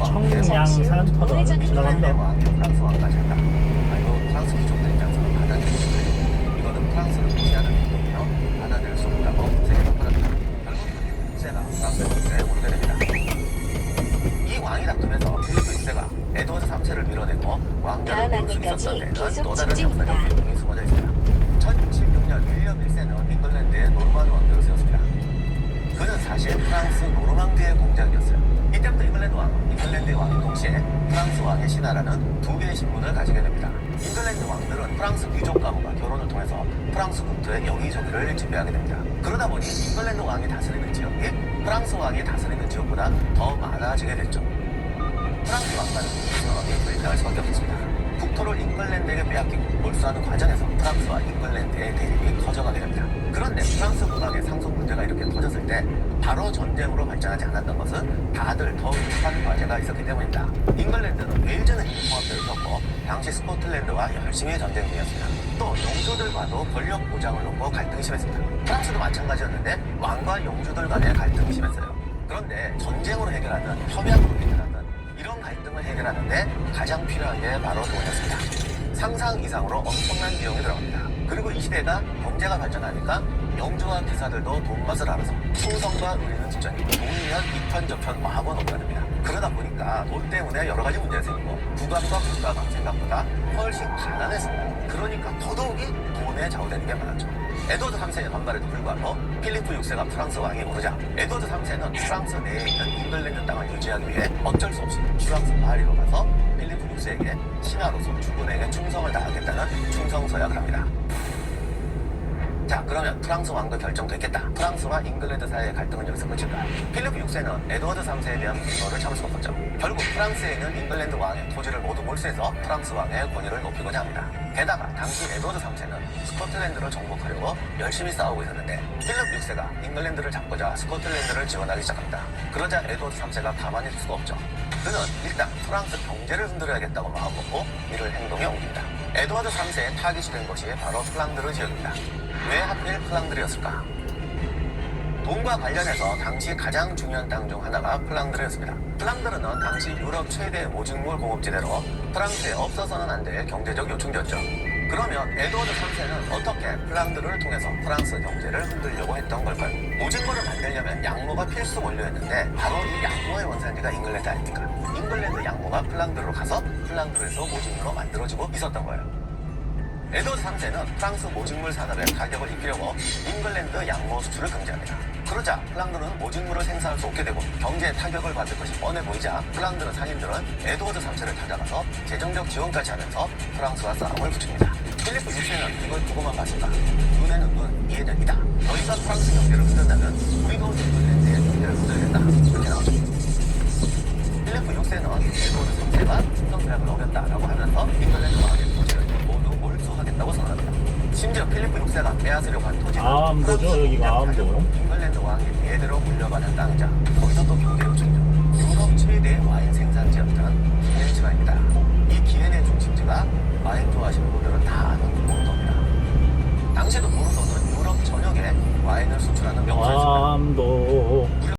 청량 산터를 지나갑니다. 프랑스 왕까지 한다. 이거 프랑스 귀족들 입장에서는 받아들일 수 없어요. 이거는 프랑스를 무시하는 행동이며 받아들일 수 없다고 세계가 받았다. 결국 세가 프랑스 왕세에 오르게 됩니다. 이 왕위 다툼에서 필리프 6세가 에드워드 3세를 밀어내고 왕자를 부를 수 있었던 데는 또 다른 역사적 행동이 숨어져 있습니다. 1076년 윌리엄 1세는 잉글랜드의 노르만 왕조를 세웠습니다. 그는 사실 프랑스 노르망디의 공작이었어요. 이때부터 잉글랜드의 왕이 동시에 프랑스 왕의 신하라는 두 개의 신분을 가지게 됩니다. 잉글랜드 왕들은 프랑스 귀족 가문과 결혼을 통해서 프랑스 국토의 여기저기를 지배하게 됩니다. 그러다 보니 잉글랜드 왕이 다스리는 지역이 프랑스 왕이 다스리는 지역보다 더 많아지게 됐죠. 프랑스 왕과는 순환하게 불리할 수밖에 없었습니다. 국토를 잉글랜드에게 빼앗기고 몰수하는 과정에서 프랑스와 잉글랜드의 대립이 커져가게 됩니다. 그런데 프랑스 국왕의 상속 문제가 이렇게 터졌을 때 바로 전쟁으로 발전하지 않았던 것은 다들 더 급한 과제가 있었기 때문입니다. 잉글랜드는 웨일즈는 이미 통합대를 겪고 당시 스코틀랜드와 열심히 전쟁 중이었습니다. 또 영주들과도 권력 보장을 놓고 갈등이 심했습니다. 프랑스도 마찬가지였는데 왕과 영주들 간의 갈등이 심했어요. 그런데 전쟁으로 해결하든 협약으로 해결하든 이런 갈등을 해결하는데 가장 필요한 게 바로 돈이었습니다. 상상 이상으로 엄청난 비용이 들어갑니다. 그리고 이 시대가 경제가 발전하니까 영주와 기사들도 돈 맛을 알아서 충성과 의리는 집전이 돈이면 이편저편 마구 높아집니다. 그러다 보니까 돈 때문에 여러 가지 문제가 생기고 국왕과 국가가 생각보다 훨씬 가난했습니다. 그러니까 더더욱이 돈에 좌우되는 게 많았죠. 에드워드 3세의 반발에도 불구하고 필리프 6세가 프랑스 왕이 오르자 에드워드 3세는 프랑스 내에 있는 잉글랜드 땅을 유지하기 위해 어쩔 수 없이 프랑스 파리로 가서 필리프 6세에게 신하로서 주군에게 충성을 다하겠다는 충성서약을 합니다. 자, 그러면 프랑스 왕도 결정됐겠다. 프랑스와 잉글랜드 사이의 갈등은 여기서 끝일까요? 필리프 6세는 에드워드 3세에 대한 분노를 참을 수 없었죠. 결국 프랑스에 있는 잉글랜드 왕의 토지를 모두 몰수해서 프랑스 왕의 권위를 높이고자 합니다. 게다가 당시 에드워드 3세는 스코틀랜드를 정복하려고 열심히 싸우고 있었는데 필리프 6세가 잉글랜드를 잡고자 스코틀랜드를 지원하기 시작합니다. 그러자 에드워드 3세가 가만히 있을 수가 없죠. 그는 일단 프랑스 경제를 흔들어야겠다고 마음먹고 이를 행동에 옮깁니다. 에드워드 3세의 타깃이 된 것이 바로 플랑드르 지역입니다. 왜 하필 플랑드르였을까? 돈과 관련해서 당시 가장 중요한 땅 중 하나가 플랑드르였습니다. 플랑드르는 당시 유럽 최대 모직물 공업지대로 프랑스에 없어서는 안 될 경제적 요충지였죠. 그러면 에드워드 3세는 어떻게 플랑드르를 통해서 프랑스 경제를 흔들려고 했던 걸까요? 모직물을 만들려면 양모가 필수 원료였는데 바로 이 양모의 원산지가 잉글랜드 아닙니까? 잉글랜드 양모가 플랑드르로 가서 플랑드르에서 모직물로 만들어지고 있었던 거예요. 에드워드 3세는 프랑스 모직물 산업의 타격을 입히려고 잉글랜드 양모 수출을 금지합니다. 그러자 플랑드르는 모직물을 생산할 수 없게 되고 경제에 타격을 받을 것이 뻔해 보이자 플랑드르 상인들은 에드워드 3세를 찾아가서 재정적 지원까지 하면서 프랑스와 싸움을 붙입니다. 필리프 6세는 이걸 보고만 봤을까? 눈에는 눈, 이에는 이다. 너희가 프랑스 경제를 흔든다면 우리도 잉글랜드의 경제를 흔들겠다. 이렇게 나오죠. 필리프 6세는 에드워드 3세가 충성계약을 어겼다라고 하면서 잉글랜드 왕의 토지를 모두 몰수하겠다고 선언합니다. 심지어 필리프 6세가 빼앗으려고 한 토지는 암도죠, 여기가 암도. 잉글랜드 왕이 대대로 물려받은 땅이자 거기서 또 경제 요충이죠. 유럽 최대 와인 생산지였던